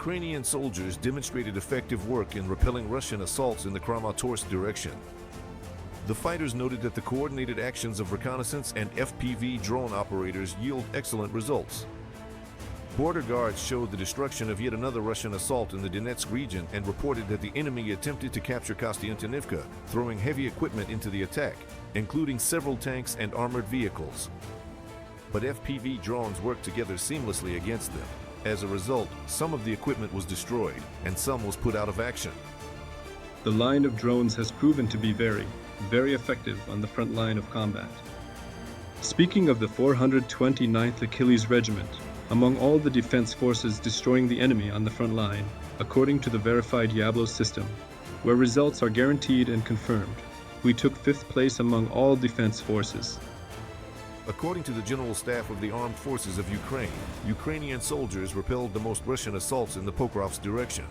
Ukrainian soldiers demonstrated effective work in repelling Russian assaults in the Kramatorsk direction. The fighters noted that the coordinated actions of reconnaissance and FPV drone operators yield excellent results. Border guards showed the destruction of yet another Russian assault in the Donetsk region and reported that the enemy attempted to capture Kostiantynivka, throwing heavy equipment into the attack, including several tanks and armored vehicles. But FPV drones worked together seamlessly against them. As a result, some of the equipment was destroyed and some was put out of action. The line of drones has proven to be very effective on the front line of combat. Speaking of the 429th ACHILLES regiment, among all the defense forces destroying the enemy on the front line, according to the verified Diablo system, where results are guaranteed and confirmed, we took 5th place among all defense forces. According to the General Staff of the Armed Forces of Ukraine, Ukrainian soldiers repelled the most Russian assaults in the Pokrovsk direction.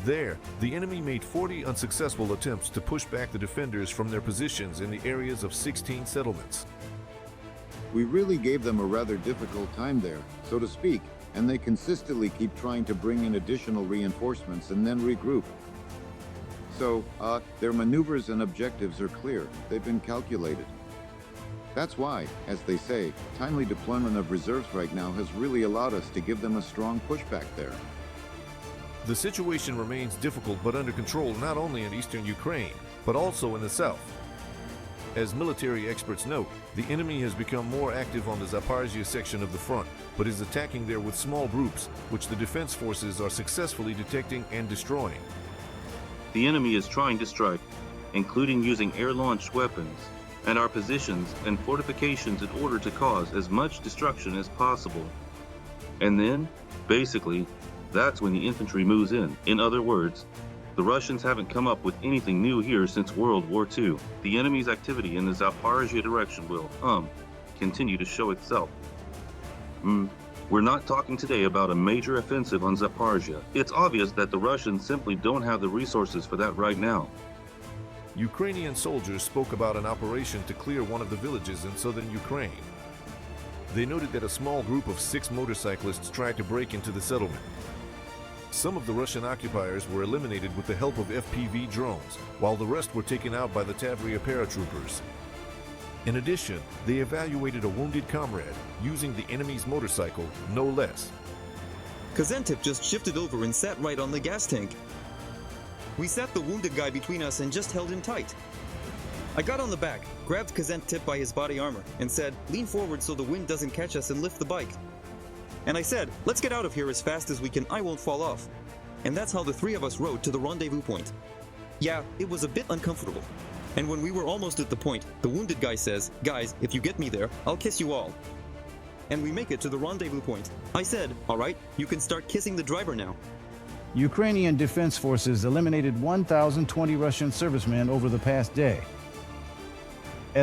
There, the enemy made 40 unsuccessful attempts to push back the defenders from their positions in the areas of 16 settlements. We really gave them a rather difficult time there, so to speak, and they consistently keep trying to bring in additional reinforcements and then regroup. So, their maneuvers and objectives are clear. They've been calculated. That's why, as they say, timely deployment of reserves right now has really allowed us to give them a strong pushback there. The situation remains difficult but under control not only in eastern Ukraine, but also in the south. As military experts note, the enemy has become more active on the Zaporizhzhia section of the front, but is attacking there with small groups, which the defense forces are successfully detecting and destroying. The enemy is trying to strike, including using air-launched weapons, and our positions and fortifications in order to cause as much destruction as possible. And then, basically, that's when the infantry moves in. In other words, the Russians haven't come up with anything new here since World War II. The enemy's activity in the Zaporizhzhia direction will, continue to show itself. We're not talking today about a major offensive on Zaporizhzhia. It's obvious that the Russians simply don't have the resources for that right now. Ukrainian soldiers spoke about an operation to clear one of the villages in southern Ukraine. They noted that a small group of 6 motorcyclists tried to break into the settlement. Some of the Russian occupiers were eliminated with the help of FPV drones, while the rest were taken out by the Tavria paratroopers. In addition, they evaluated a wounded comrade using the enemy's motorcycle, no less. Kazantip just shifted over and sat right on the gas tank. We sat the wounded guy between us and just held him tight. I got on the back, grabbed Kazantip by his body armor, and said, "Lean forward so the wind doesn't catch us and lift the bike." And I said, "Let's get out of here as fast as we can, I won't fall off." And that's how the 3 of us rode to the rendezvous point. Yeah, it was a bit uncomfortable. And when we were almost at the point, the wounded guy says, "Guys, if you get me there, I'll kiss you all." And we make it to the rendezvous point. I said, "All right, you can start kissing the driver now." Ukrainian defense forces eliminated 1,020 Russian servicemen over the past day.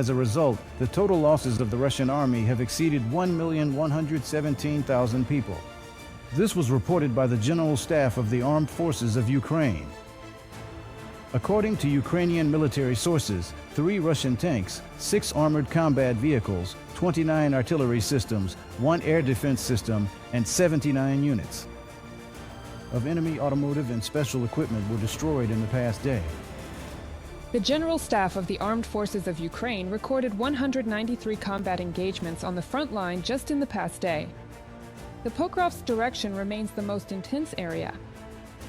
As a result, the total losses of the Russian army have exceeded 1,117,000 people. This was reported by the General Staff of the Armed Forces of Ukraine. According to Ukrainian military sources, 3 Russian tanks, 6 armored combat vehicles, 29 artillery systems, 1 air defense system, and 79 units of enemy automotive and special equipment were destroyed in the past day. The General Staff of the Armed Forces of Ukraine recorded 193 combat engagements on the front line just in the past day. The Pokrovsk direction remains the most intense area.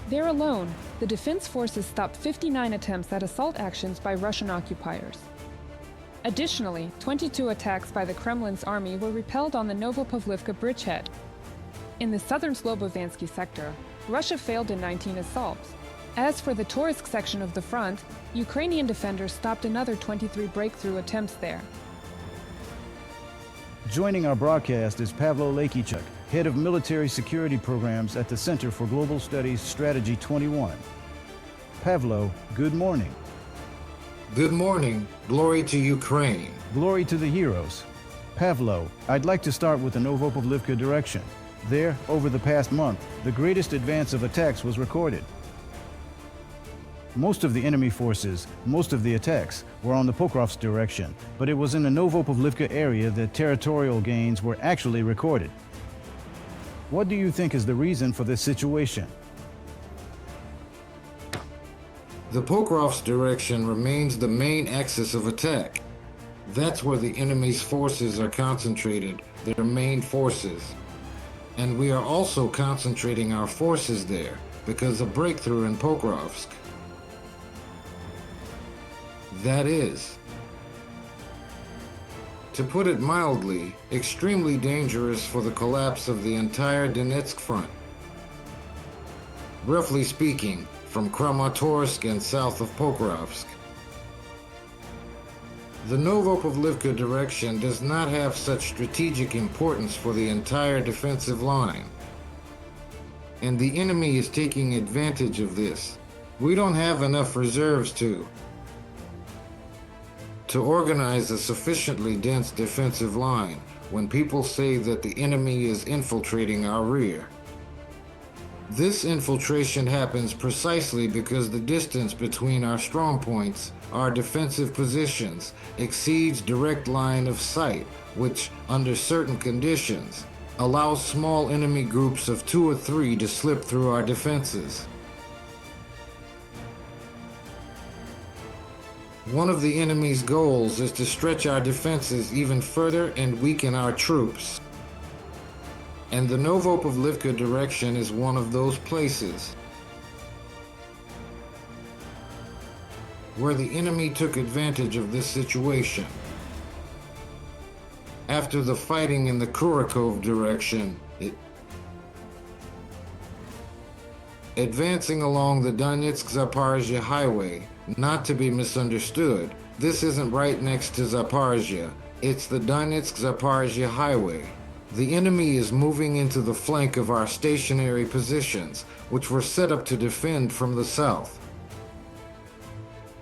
There alone, the defense forces stopped 59 attempts at assault actions by Russian occupiers. Additionally, 22 attacks by the Kremlin's army were repelled on the Novopavlivka bridgehead. In the southern Slobodiansky sector, Russia failed in 19 assaults. As for the Torsk section of the front, Ukrainian defenders stopped another 23 breakthrough attempts there. Joining our broadcast is Pavlo Lekichuk, Head of Military Security Programs at the Center for Global Studies Strategy 21. Pavlo, good morning. Good morning. Glory to Ukraine. Glory to the heroes. Pavlo, I'd like to start with the Novopavlivka direction. There, over the past month, the greatest advance of attacks was recorded. Most of the enemy forces, most of the attacks, were on the Pokrovsk direction, but it was in the Novopavlivka area that territorial gains were actually recorded. What do you think is the reason for this situation? The Pokrovsk direction remains the main axis of attack. That's where the enemy's forces are concentrated, their main forces. And we are also concentrating our forces there because of breakthrough in Pokrovsk. That is, to put it mildly, extremely dangerous for the collapse of the entire Donetsk front. Roughly speaking, from Kramatorsk and south of Pokrovsk. The Novopavlivka direction does not have such strategic importance for the entire defensive line. And the enemy is taking advantage of this. We don't have enough reserves to organize a sufficiently dense defensive line when people say that the enemy is infiltrating our rear. This infiltration happens precisely because the distance between our strong points, our defensive positions, exceeds direct line of sight, which, under certain conditions, allows small enemy groups of 2 or 3 to slip through our defenses. One of the enemy's goals is to stretch our defenses even further and weaken our troops. And the Novopavlivka direction is one of those places where the enemy took advantage of this situation. After the fighting in the Kurikov direction, advancing along the Donetsk-Zaporizhia highway, not to be misunderstood, this isn't right next to Zaporizhia, it's the Donetsk-Zaporizhia highway. The enemy is moving into the flank of our stationary positions, which were set up to defend from the south.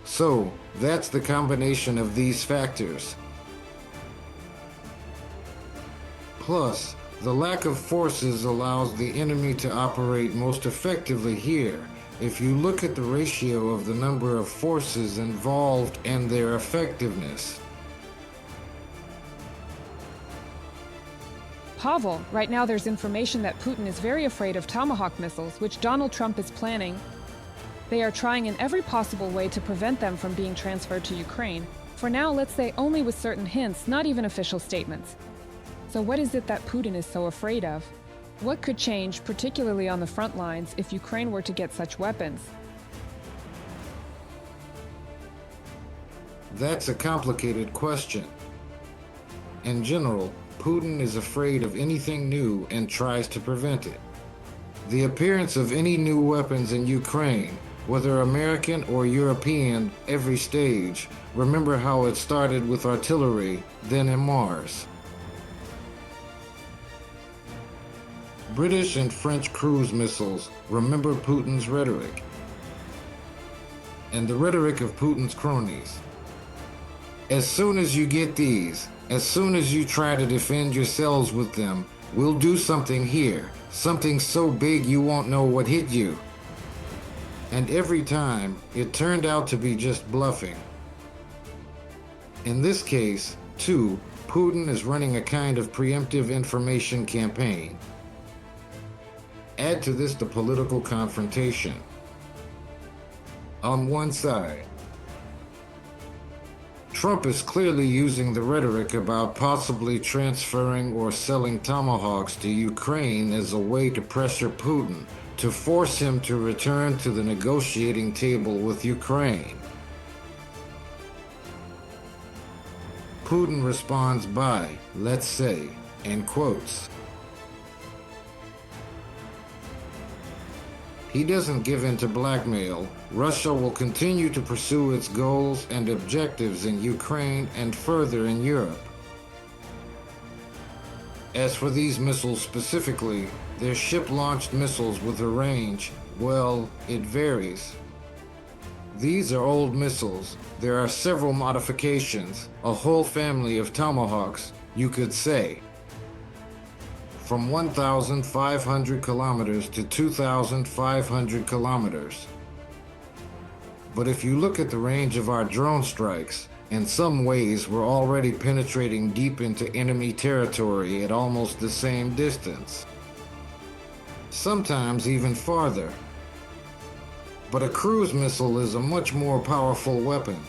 So, that's the combination of these factors. Plus, the lack of forces allows the enemy to operate most effectively here. If you look at the ratio of the number of forces involved and their effectiveness. Pavel, right now there's information that Putin is very afraid of Tomahawk missiles, which Donald Trump is planning. They are trying in every possible way to prevent them from being transferred to Ukraine. For now, let's say only with certain hints, not even official statements. So what is it that Putin is so afraid of? What could change, particularly on the front lines, if Ukraine were to get such weapons? That's a complicated question. In general, Putin is afraid of anything new and tries to prevent it. The appearance of any new weapons in Ukraine, whether American or European, every stage, remember how it started with artillery, then MRs. British and French cruise missiles, remember Putin's rhetoric. And the rhetoric of Putin's cronies. As soon as you get these, as soon as you try to defend yourselves with them, we'll do something here, something so big you won't know what hit you. And every time, it turned out to be just bluffing. In this case, too, Putin is running a kind of preemptive information campaign. Add to this the political confrontation. On one side, Trump is clearly using the rhetoric about possibly transferring or selling Tomahawks to Ukraine as a way to pressure Putin, to force him to return to the negotiating table with Ukraine. Putin responds by, let's say, in quotes. He doesn't give in to blackmail. Russia will continue to pursue its goals and objectives in Ukraine and further in Europe. As for these missiles specifically, they're ship-launched missiles with a range, well, it varies. These are old missiles. There are several modifications, a whole family of Tomahawks, you could say. From 1,500 kilometers to 2,500 kilometers. But if you look at the range of our drone strikes, in some ways we're already penetrating deep into enemy territory at almost the same distance. sometimes even farther. But a cruise missile is a much more powerful weapon.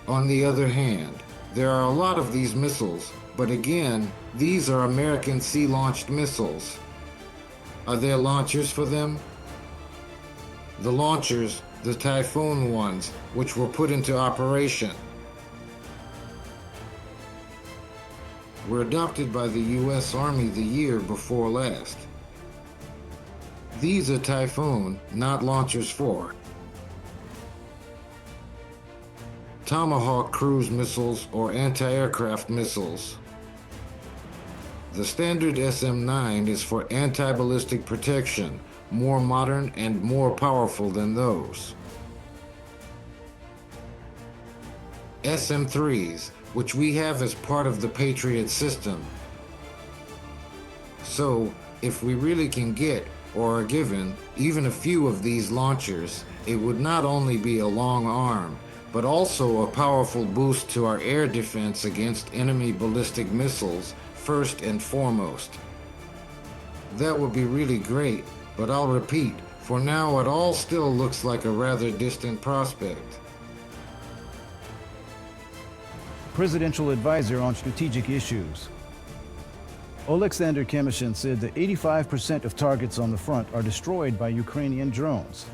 On the other hand, there are a lot of these missiles, but again, these are American sea-launched missiles. Are there launchers for them? The launchers, the Typhoon ones, which were put into operation, were adopted by the U.S. Army the year before last. These are Typhoon, not launchers for Tomahawk cruise missiles or anti-aircraft missiles. The standard SM-9 is for anti-ballistic protection, more modern and more powerful than those. SM-3s, which we have as part of the Patriot system. So, if we really can get, or are given, even a few of these launchers, it would not only be a long arm, but also a powerful boost to our air defense against enemy ballistic missiles, first and foremost. That would be really great, but I'll repeat, for now it all still looks like a rather distant prospect. Presidential Advisor on Strategic Issues. Oleksandr Kamyshin said that 85% of targets on the front are destroyed by Ukrainian drones.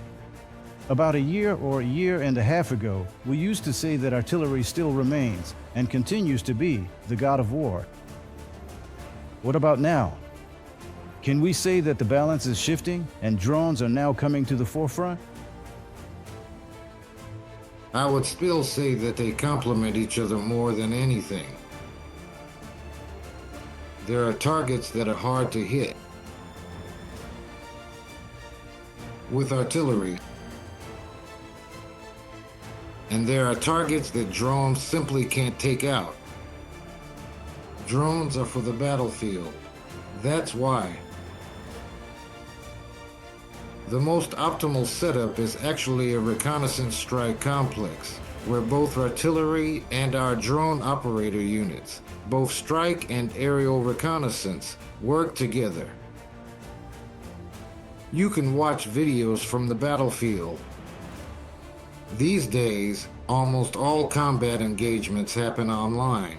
About a year or a year and a half ago, we used to say that artillery still remains and continues to be the god of war. What about now? Can we say that the balance is shifting and drones are now coming to the forefront? I would still say that they complement each other more than anything. There are targets that are hard to hit with artillery, and there are targets that drones simply can't take out. Drones are for the battlefield. That's why. The most optimal setup is actually a reconnaissance strike complex, where both artillery and our drone operator units, both strike and aerial reconnaissance, work together. You can watch videos from the battlefield. These days, almost all combat engagements happen online.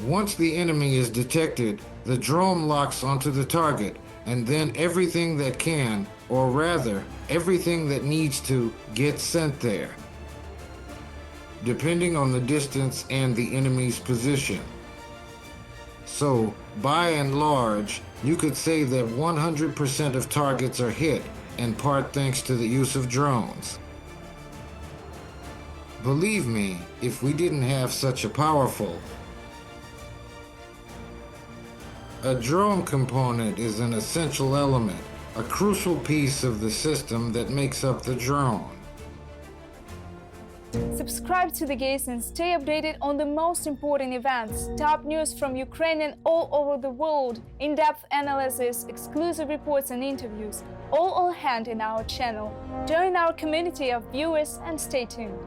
Once the enemy is detected, the drone locks onto the target, and then everything that can, or rather, everything that needs to, get sent there, depending on the distance and the enemy's position. So, by and large, you could say that 100% of targets are hit, in part thanks to the use of drones. Believe me, if we didn't have such a powerful A drone component is an essential element, a crucial piece of the system that makes up the drone. Subscribe to The Gaze and stay updated on the most important events, top news from Ukraine and all over the world, in-depth analysis, exclusive reports and interviews, all on hand in our channel. Join our community of viewers and stay tuned.